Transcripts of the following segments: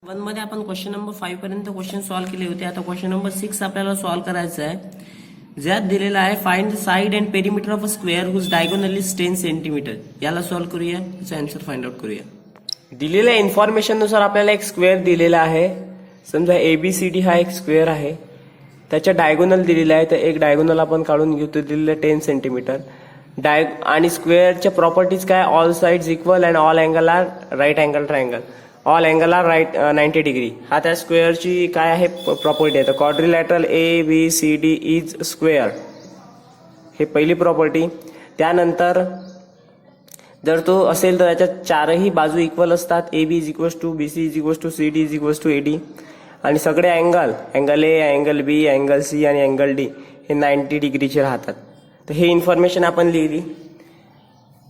One मध्ये आपण question number 5 पर्यंत क्वेश्चन सॉल्व्ह केले होते. आता क्वेश्चन नंबर 6 आपल्याला सॉल्व्ह करायचा आहे. ज्यात दिलेला आहे find the side and perimeter of a square whose diagonal is 10 centimetre. याला सॉल्व्ह करूया, याचा आन्सर फाइंड आउट करूया. दिलेल्या इन्फॉर्मेशन नुसार आपल्याला एक स्क्वेअर दिलेला आहे. समजा ABCD हा एक स्क्वेअर आहे, त्याच्या डायगोनल दिलेला आहे. तर एक डायगोनल आपण काढून घेऊ. तो दिलेला 10 सेंटीमीटर. आणि स्क्वेअरच्या प्रॉपर्टीज काय, all sides equal and all angle are right angle triangle. All angle are right 90 degree. हा त्या स्क्वेअरची काय आहे प्रॉपर्टी आहे. तर क्वाड्रिलॅटरल ABCD इज स्क्वेअर, हे पहिली प्रॉपर्टी. त्यानंतर जर तो असेल तर त्याच्या चारही बाजू इक्वल असतात. AB is equals to BC is equals to CD is equals to AD. आणि सगळे angle A, angle B, angle C आणि अँगल D हे 90 डिग्रीचे राहतात. तर हे इन्फॉर्मेशन आपण लिहिली.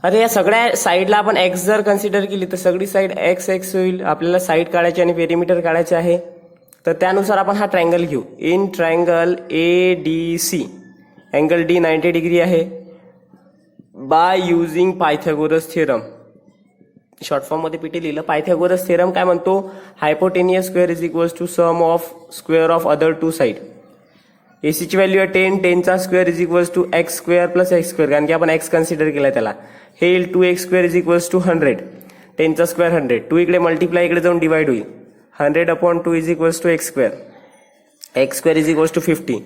अरे या सगळ्या साईडला आपण एक्स जर कन्सिडर केली तर सगळी साईड एक्स होईल. आपल्याला साईड काढायची आणि पेरिमीटर काढायचे आहे. तर त्यानुसार आपण हा ट्रायंगल घेऊ. In triangle ADC angle D 90 degree आहे. By using Pythagoras theorem, short form मध्ये पीटी लिहिलं. पायथागोरस थिअरम काय म्हणतो, hypotenuse square is equals to sum of square of other two side. AC ची व्हॅल्यू आहे 10, 10 चा square is equals to x square plus x square, कारण की आपण एक्स कन्सिडर केलाय त्याला. हे येईल 2x square is equals to 100, 10 चा स्क्वेअर 100, 2 इकडे मल्टिप्लाय इकडे जाऊन डिवाइड होईल. 100/2 is equals to x square, x square is equals to 50.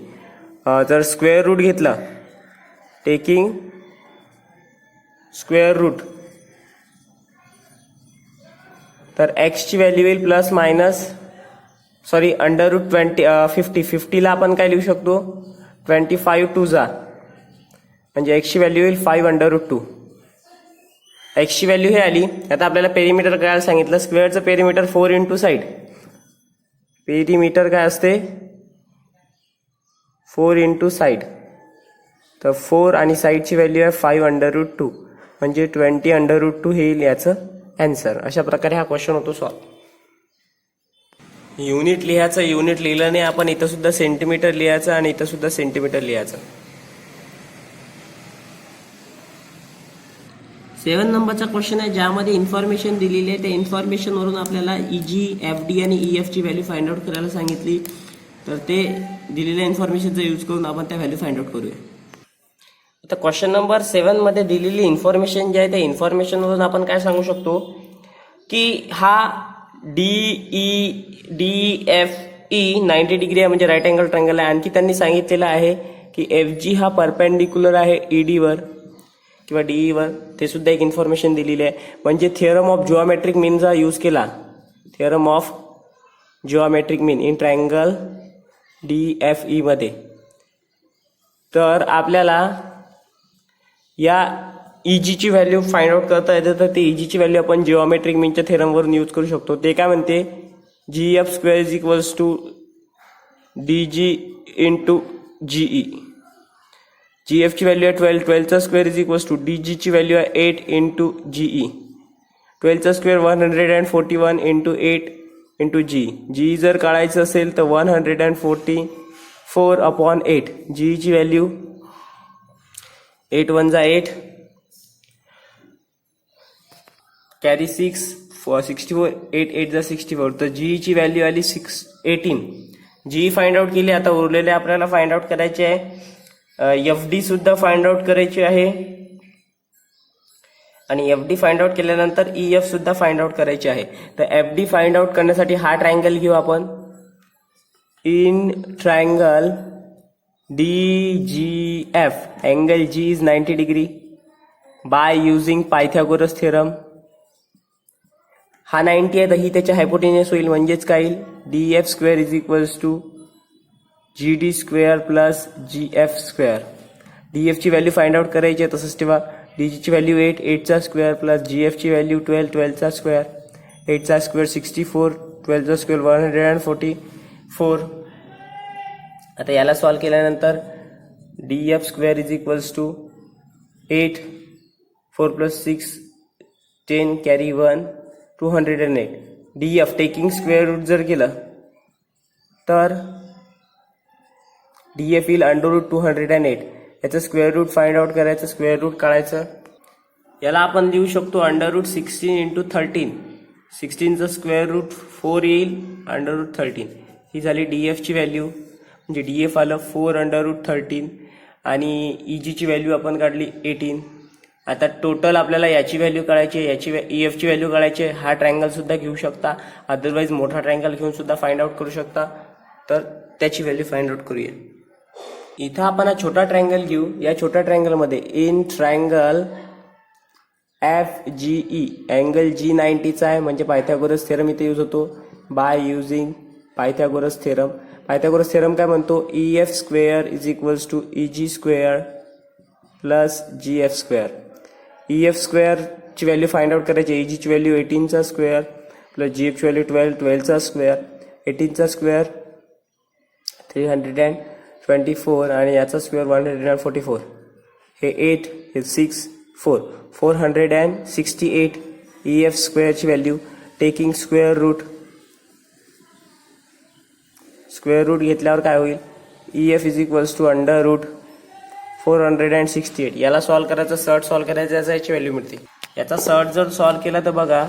जर स्क्वेअर रूट घेतला, टेकिंग स्क्वेअर रूट, तर एक्स ची व्हॅल्यू येईल प्लस मायनस अंडर रूट 50 ला आपण काय लिहू शकतो, 25 टू जा, म्हणजे एक्स ची व्हॅल्यू येईल 5/√2. एक्स ची व्हॅल्यू हे आली. आता आपल्याला पेरिमीटर काय सांगितलं, स्क्वेअरचं पेरिमीटर 4 इंटू साईड. पेरिमीटर काय असते, 4 इंटू साईड. तर 4 आणि साईडची व्हॅल्यू आहे 5/√2, म्हणजे 20/√2 हे येईल याचं आन्सर. अशा प्रकारे हा क्वेश्चन होतो सॉल्व. युनिट लिहायचं, युनिट लिहिलं नाही आपण, इथं सुद्धा सेंटीमीटर लिहायचं आणि इथं सुद्धा सेंटीमीटर लिहायचं. 7 नंबरचा क्वेश्चन आहे, ज्यामध्ये इन्फॉर्मेशन दिलेली आहे. त्या इन्फॉर्मेशन वरून आपल्याला EG, FD आणि EF ची व्हॅल्यू फाइंड आउट करायला सांगितली. तर ते दिलेल्या इन्फॉर्मेशनचा यूज करून आपण त्या व्हॅल्यू फाइंड आउट करूया. आता क्वेश्चन नंबर 7 मध्ये दिलेली इन्फॉर्मेशन जी आहे त्या इन्फॉर्मेशन वरून आपण काय सांगू शकतो की हा DEF/E 90 डिग्री आहे, म्हणजे राईट अँगल ट्रायंगल आहे. आणखी त्यांनी सांगितलेलं आहे की FG हा परपेंडिक्युलर आहे ED वर किंवा DE वर. ते सुद्धा एक इन्फॉर्मेशन दिलेली आहे. म्हणजे थिअरम ऑफ जिओमेट्रिक मीनचा यूज केला, theorem of geometric mean in triangle DFE मध्ये. तर आपल्याला या EG ची व्हॅल्यू फाइंड आउट करता येते. तर ते EG ची व्हॅल्यू आपण जिओमेट्रिक मीनच्या थिअरम वरून यूज करू शकतो. ते काय म्हणते, GF square is equals to DG into GE. GF ची व्हॅल्यू आहे 12, 12 चा square is equals to DG ची व्हॅल्यू आहे 8 इंटू GE. 12 चा स्क्वेअर 141 इंटू 8 इंटू GE जर काढायचं असेल तर 144/8. GE ची व्हॅल्यू 8 1 जा 8, कॅरी 6, 64, 8 8 जा 64. तर GE ची व्हॅल्यू आली 18. GE फाइंड आउट केली. आता उरलेले आपल्याला फाइंड आउट करायचे आहे. FD सुद्धा फाइंड आउट करायची आहे आणि FD फाइंड आउट केल्यानंतर EF सुद्धा फाइंड आउट करायची आहे. तर FD फाइंड आउट करण्यासाठी हा ट्रायंगल घेऊ आपण. In triangle DGF angle G is 90 degree by using Pythagoras theorem. हा 90 आहे, तर ही त्याच्या हायपोटेनियस होईल. म्हणजेच काय येईल, DF square is equals to GD square plus GF square. DF ची व्हॅल्यू फाइंड आउट करायची आहे, तसंच ठेवा. DG ची व्हॅल्यू 8, 8 चा स्क्वेअर प्लस GF ची व्हॅल्यू 12, 12 चा स्क्वेअर, 8 चा स्क्वेअर 64, 12 चा स्क्वेअर 144. आता याला सॉल्व्ह केल्यानंतर DF square is equals to 8, 4 plus 6 10, carry 1, 208. DF taking square root जर केलं तर DF येईल √208. याचं स्क्वेअर रूट फाइंड आउट करायचं, स्क्वेअर रूट काढायचं. याला आपण लिहू शकतो √16 × 13 16चं स्क्वेअर रूट 4 येईल √13. ही झाली DF ची व्हॅल्यू, म्हणजे DF आलं 4 √13 आणि EG ची व्हॅल्यू आपण काढली 18. आता टोटल आपल्याला याची व्हॅल्यू काढायची आहे, याची EF ची व्हॅल्यू काढायची आहे. हा ट्रायंगल सुद्धा घेऊ शकता, अदरवाईज मोठा ट्रायंगल घेऊन सुद्धा फाइंड आउट करू शकता. तर त्याची व्हॅल्यू फाइंड आउट करूया. इथं आपण हा छोटा ट्रायंगल घेऊ. या छोट्या ट्रायंगलमध्ये इन ट्रायंगल FGE अँगल G90चा आहे, म्हणजे पायथागोरस थेरम इथे यूज होतो. By using Pythagoras theorem. Pythagoras theorem काय म्हणतो, EF square is equals to EG square plus GF square. EF स्क्वेअरची व्हॅल्यू फाइंड आउट करायची. EG ची व्हॅल्यू 18चा स्क्वेअर प्लस GF ची व्हॅल्यू 12चा स्क्वेअर. 18चा स्क्वेअर 324 आणि याचा स्क्वेअर 144. हे 8, हे 6, 4, 468 EF स्क्वेअरची value. Taking square root. Square root घेतल्यावर काय होईल, EF is equals to under root 468. याला सॉल्व करायचं, सर्ट सॉल्व करायचं, याचा याची व्हॅल्यू मिळते. याचा सर्ट जर सॉल्व केला तर बघा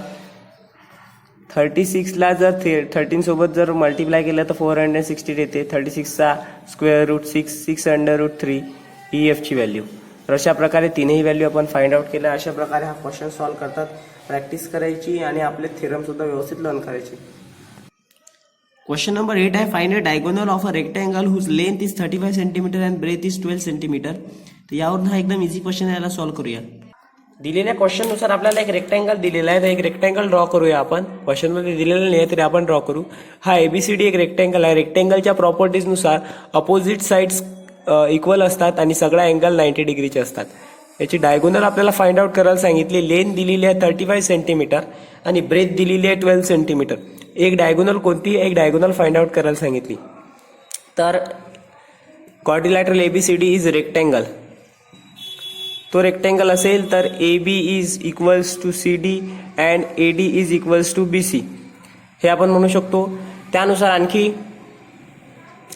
36ला जर 13 सोबत जर मल्टिप्लाय केलं तर 468 येते. 36चा square root 6 under root 3 EF ची व्हॅल्यू. तर अशा प्रकारे तिन्ही व्हॅल्यू आपण फाइंड आउट केल्या. अशा प्रकारे हा क्वेश्चन सॉल्व करतात. प्रॅक्टिस करायची आणि आपले थेरम सुद्धा व्यवस्थित लर्न करायचे. क्वेश्चन नंबर 8 आहे, find a diagonal of a rectangle whose length is 35 centimetre and breadth is 12 centimetre. तर यावरून हा एकदम इझी क्वेश्चन आहे, याला सॉल्व करूया. दिलेल्या क्वेश्चन नुसार आपल्याला एक रेक्टँगल दिलेला आहे, तर एक रेक्टँगल ड्रॉ करूया आपण. क्वेश्चन मध्ये दिलेलं नाही तरी आपण ड्रॉ करू. हा ABCD एक रेक्टँगल आहे. रेक्टँगलच्या प्रॉपर्टीज नुसार अपोजिट साइड्स इक्वल असतात आणि सगळा अँगल 90 डिग्रीचे असतात. याची डायगोनल आपल्याला फाइंड आउट करायला सांगितली. लेंथ दिलेली आहे 35 सेंटीमीटर आणि ब्रेथ दिलेली आहे 12 सेंटीमीटर. एक डायगोनल कोणती, एक डायगोनल फाइंड आउट करायला सांगितली. तर क्वाड्रिलॅटरल ABCD इज रेक्टँगल. तो रेक्टँगल असेल तर AB is equals to CD and AD is equals to BC हे आपण म्हणू शकतो. त्यानुसार आणखी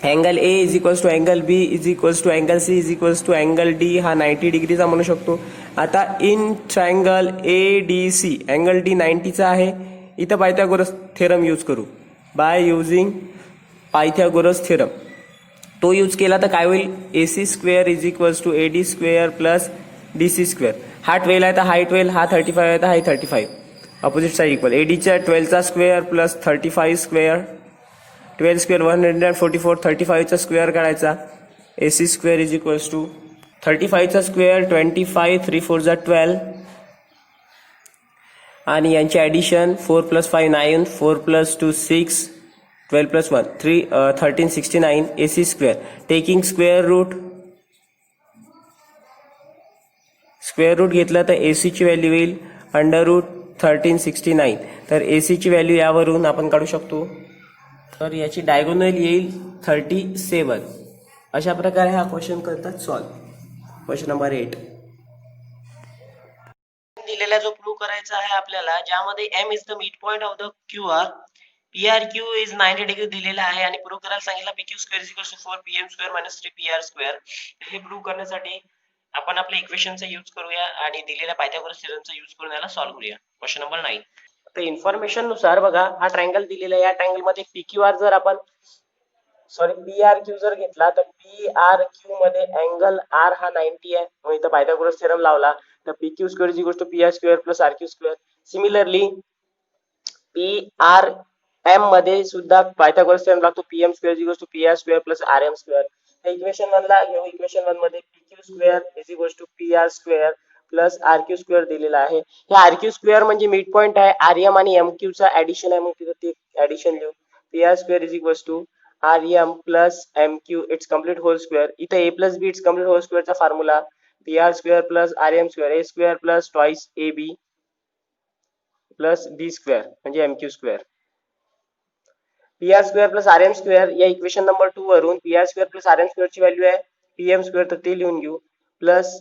angle A is equals to angle B is equals to angle C is equals to angle D हा 90 डिग्रीचा म्हणू शकतो. आता in triangle ADC angle D 90चा आहे. इथं पायथागोरस थेरम यूज करू. बाय युझिंग पायथागोरस थेरम तो यूज केला तर काय होईल, AC square is equals to AD square plus DC square. हा 12 आहे तर हा 12, हा 35 आहे तर हा 35. Opposite side equal. ADच्या 12चा स्क्वेअर प्लस 35 स्क्वेअर. 12 स्क्वेअर 144. 35चा स्क्वेअर काढायचा. AC square is equals to 35चा स्क्वेअर 25, 3 4 जा 12 आणि यांची addition 4 + 5 9, 4 + 2 6, 12 + 1 3 13 69 AC square. Taking square root. Square root घेतलं तर AC ची व्हॅल्यू येईल अंडर रूट 1369. तर AC ची व्हॅल्यू यावरून आपण काढू शकतो. तर याची डायगोनल येईल 37. अशा प्रकारे हा क्वेश्चन करतात सॉल्व. क्वेश्चन नंबर 8 दिलेला जो प्रूव्ह करायचा आहे आपल्याला, ज्यामध्ये M is the mid point of the QR. PRQ is 90 degree दिलेला आहे आणि प्रूव्ह करायला सांगितलं PQ square is equal to 4PM square minus 3PR square. हे प्रूव्ह करण्यासाठी आपण आपल्या इक्वेशनचा यूज करूया आणि दिलेल्या पायथागोरस थेरमचा यूज करून याला सॉल्व करूया. Question number 9. तर इन्फॉर्मेशन नुसार बघा, हा ट्रायंगल दिलेला आहे. या ट्रायंगल मध्ये PQR जर आपण PRQ जर घेतला तर PRQ मध्ये अँगल R हा 90 आहे. मग इथं पायथागोरस थेरम लावला तर PQ square is equal to PR square plus RQ square. Similarly PRM मध्ये सुद्धा पायथागोरस थेरम लागतो. PM square is equal to PR square plus RM square. Equation 1 ला घेऊ. इक्वेशन 1 मध्ये PQ square is equal to PR square plus RQ square दिलेला आहे. हे RQ square म्हणजे मिड पॉइंट आहे. RM आणि MQ चा ऍडिशन आहे, मग तिथं ते ऍडिशन लिहू. PR square is equal to RM plus MQ it's complete whole square. इथं A plus B it's complete whole स्क्वेअरचा formula PR square plus RM square A square plus twice AB plus B square म्हणजे MQ square. PR square plus RM square या equation number 2 वरून PR square plus RM square ची value आहे PM square, तर ते लिहून घेऊ. Plus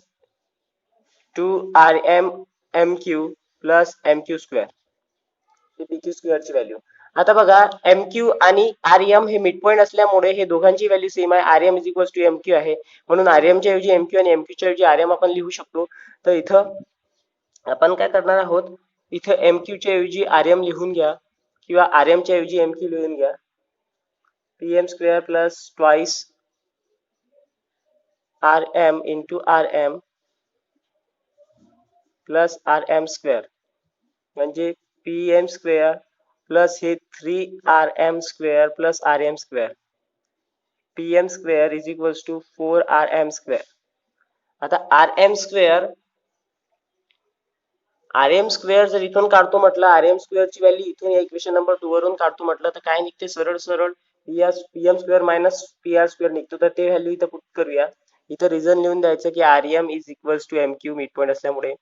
2RM MQ plus MQ square ही PQ स्क्वेअर ची व्हॅल्यू. आता बघा, MQ आणि RM हे मिड पॉइंट असल्यामुळे हे दोघांची व्हॅल्यू सेम आहे. RM is equal to MQ आहे, म्हणून RM च्या ऐवजी MQ आणि MQ च्या ऐवजी RM आपण लिहू शकतो. तर इथं आपण काय करणार आहोत, इथं एम क्यूच्या ऐवजी आर एम लिहून घ्या किंवा आर एमच्या ऐवजी एम क्यू लिहून घ्या. P M square plus twice R M into R M plus R M square म्हणजे पी एम स्क्वेअर प्लस हे 3 R M square plus R M square. P M square is equals to 4 RM square. आता R M square R M square जर इथून काढतो म्हटलं, R M स्क्वेअरची value इथून या इक्वेशन नंबर 2 वरून काढतो म्हटलं तर काय निघते, सरळ सरळ P M square minus P R square निघतो. तर ते व्हॅल्यू इथं पुट करूया. इथं रिझन लिहून द्यायचं की R M is equals to M Q mid point असल्यामुळे.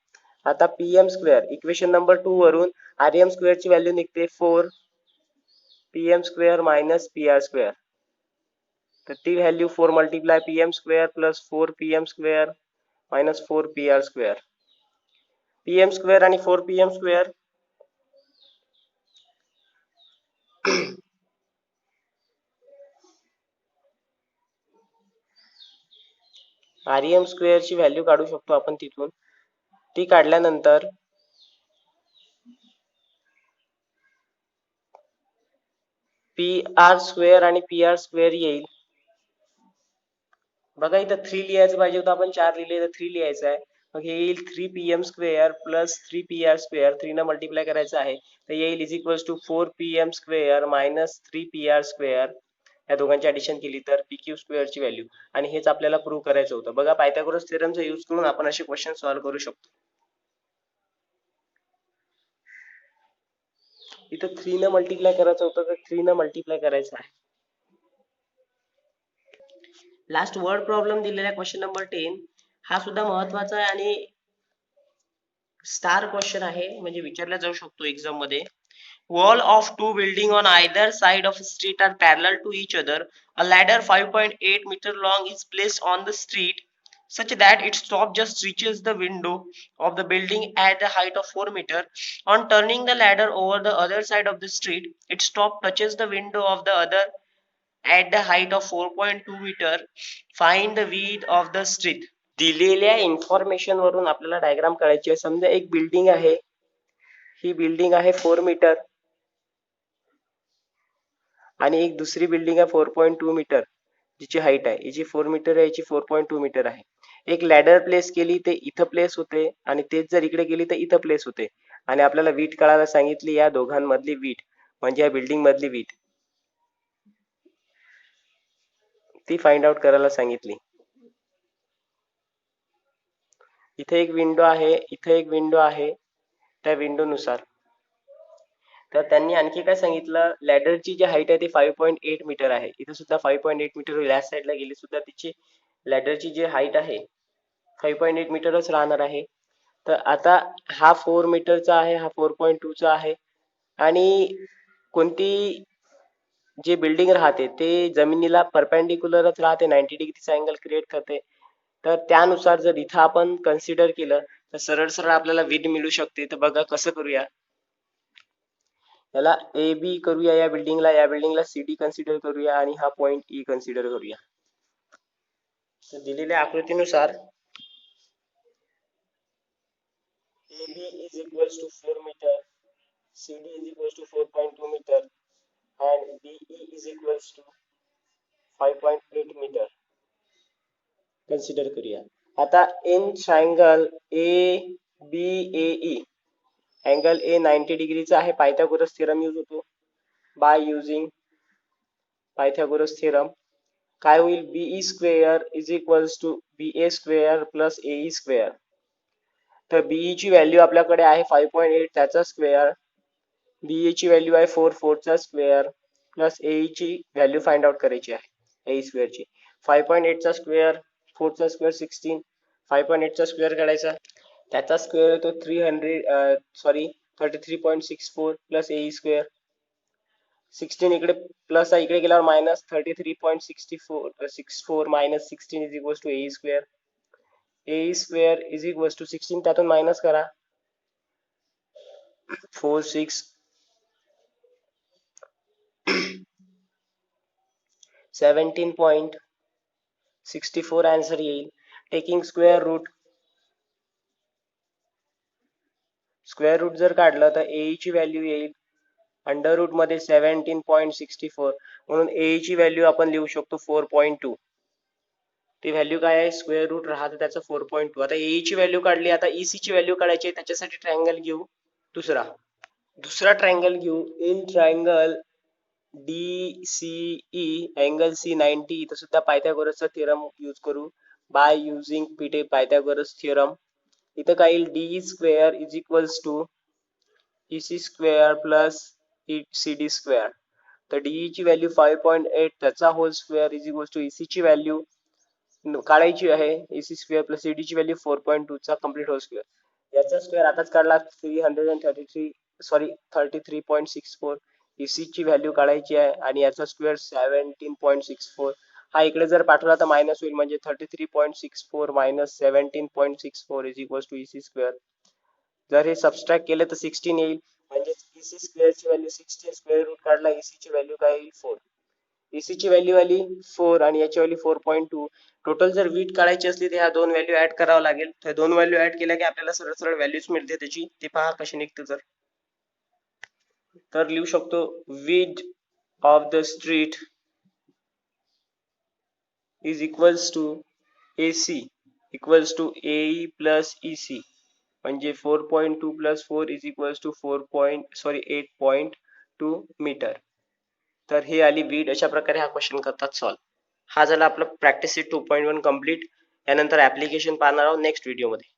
आता P M square equation number 2 वरून आर एम स्क्वेअरची व्हॅल्यू निघते 4 P M square minus P R square. तर ती value 4 multiply P M square plus 4 P M square minus 4 P R square. P M square आणि 4 P M square R M स्क्वेअरची value काढू शकतो आपण तिथून. ती काढल्यानंतर पी आर स्क्वेअर आणि पी आर स्क्वेअर येईल. बघा इथं 3 लिहायचं पाहिजे होतं, आपण 4 लिहिले तर 3 लिहायचं आहे. मग हे येईल 3 P M square plus 3 P R square. 3 न मल्टिप्लाय करायचं आहे तर येईल is equals to 4 P M square minus 3 P R square. या दोघांची ऍडिशन केली तर पी क्यू स्क्वेअरची व्हॅल्यू. आणि हेच आपल्याला प्रूव्ह करायचं होतं. बघा पायथागोरस थेरमचा यूज करून आपण असे क्वेश्चन सॉल्व्ह करू शकतो. इथं 3 न मल्टिप्लाय करायचं होतं तर 3 न मल्टिप्लाय करायचं आहे. लास्ट वर्ड प्रॉब्लेम दिलेला आहे क्वेश्चन नंबर 10. हा सुद्धा महत्वाचा आहे आणि स्टार क्वेश्चन आहे, म्हणजे विचारला जाऊ शकतो एक्झाम मध्ये. Wall of two buildings on either side of a street are parallel to each other. A ladder 5.8 meter long is placed on the street such that its top just reaches the window of the building at the height of 4 meter. On turning the ladder over the other side of the street, its top touches the window of the other at the height of 4.2 meter. Find the width of the street. दिलेल्या information वरून आपल्याला diagram काढायची आहे. समजा एक building आहे, ही building आहे 4 metre आणि एक दुसरी बिल्डिंग आहे 4.2 मीटर जिची हाईट आहे. हिची 4 मीटर आहे, याची 4.2 मीटर आहे. एक लॅडर प्लेस केली ते इथं प्लेस होते आणि तेच जर इकडे गेली तर इथं प्लेस होते. आणि आपल्याला वीट काढायला सांगितली, या दोघांमधली वीट म्हणजे या बिल्डिंग मधली वीट ती फाइंड आउट करायला सांगितली. इथे एक विंडो आहे, इथे एक विंडो आहे. त्या विंडो नुसार तर त्यांनी आणखी काय सांगितलं, लॅडरची जी हाईट आहे ती 5.8 मीटर आहे. इथे सुद्धा 5.8 मीटर होईल. या साईडला गेली सुद्धा तिची लॅडरची जी हाईट आहे 5.8 मीटरच राहणार आहे. तर आता हा 4 मीटरचा आहे, हा 4.2 चा आहे. आणि कोणती जे बिल्डिंग राहते ते जमिनीला परपेंडिक्युलरच राहते, 90 डिग्रीचा अँगल क्रिएट करते. तर त्यानुसार जर इथं आपण कन्सिडर केलं तर सरळ सरळ आपल्याला विड मिळू शकते. तर बघा कसं करूया. याला ए बी करूया, या बिल्डिंगला सी डी कन्सिडर करूया आणि हा पॉइंट ई कन्सिडर करूया. तर दिलेल्या आकृतीनुसार A B is equals to 4 metre, C D is equals to 4.2 metre and BE is equals to 5.8 metre consider करूया. आता in triangle A B A E angle A 90 डिग्रीचा आहे. पायथागोरस थेरम यूज होतो. By using Pythagoras theorem काय होईल, BE square is equals to B A square plus A square. तर BE ची value आपल्याकडे आहे 5.8 त्याचा स्क्वेअर, बीई ची व्हॅल्यू आहे 4 चा स्क्वेअर प्लस ए ची व्हॅल्यू फाइंड आउट करायची आहे ए स्क्वेअर ची. 5.8 चा स्क्वेअर 4 चा स्क्वेअर 16. 5.8 चा स्क्वेअर काढायचा, त्याचा स्क्वेअर येतो 33.64 प्लस ए स्क्वेअर. 16 इकडे प्लस आहे, इकडे गेल्यावर minus 33.64 minus 16 is equals to A square. A square is equals to 16 त्यातून मायनस करा 4 6 17.64 आन्सर येईल. Taking square root square root जर काढलं तर ए ची व्हॅल्यू येईल अंडर रूट मध्ये 17.64 म्हणून ए ची व्हॅल्यू आपण लिहू शकतो 4.2. ती व्हॅल्यू काय आहे स्क्वेअर रूट राहतं त्याचं 4.2. आता ए ची व्हॅल्यू काढली आता ईसी ची व्हॅल्यू काढायची आहे त्याच्यासाठी ट्रायंगल घेऊ दुसरा ट्रायंगल घेऊ in triangle DCE angle C90 इथं सुद्धा पायथागोरसचा थिअरम यूज करू बाय युझिंग पायथागोरस थिअरम. इथं काय येईल D square is equals to EC square plus CD square. तर DE ची व्हॅल्यू 5.8 त्याचा whole square is equals to EC ची व्हॅल्यू काढायची आहे EC स्क्वेअर प्लस CD ची व्हॅल्यू 4.2 चा कम्प्लीट होल स्क्वेअर. याचा स्क्वेअर आताच काढला 33.64. EC ची व्हॅल्यू काढायची आहे आणि याचा स्क्वेअर 17.64. हा इकडे जर पाठवला तर मायनस होईल म्हणजे 33.64 minus 17.64 is equals to EC square. जर हे सबस्ट्रॅक्ट केले तर 16 येईल म्हणजे EC स्क्वेअर ची व्हॅल्यू 16 स्क्वेअर रूट काढला EC ची व्हॅल्यू काय येईल 4. EC ची व्हॅल्यू आली 4 आणि याची व्हॅल्यू 4.2. टोटल जर वीट काढायची असली तर ह्या दोन व्हॅल्यू ऍड करावं लागेल. तर दोन व्हॅल्यू ऍड केल्या की आपल्याला सरळ सरळ व्हॅल्यूज मिळते त्याची ती पहा कशी निघते. तर लिहू शकतो width of the street is equals to AC equals to AE plus EC म्हणजे 4.2 plus 4 is equals to 8.2 metre. तर हे आली वीड. अशा प्रकारे हा क्वेश्चन करतात सॉल्व. हा झाला आपला प्रॅक्टिस 2.1 कम्प्लीट. यानंतर ऍप्लिकेशन पाहणार आहोत नेक्स्ट व्हिडिओमध्ये.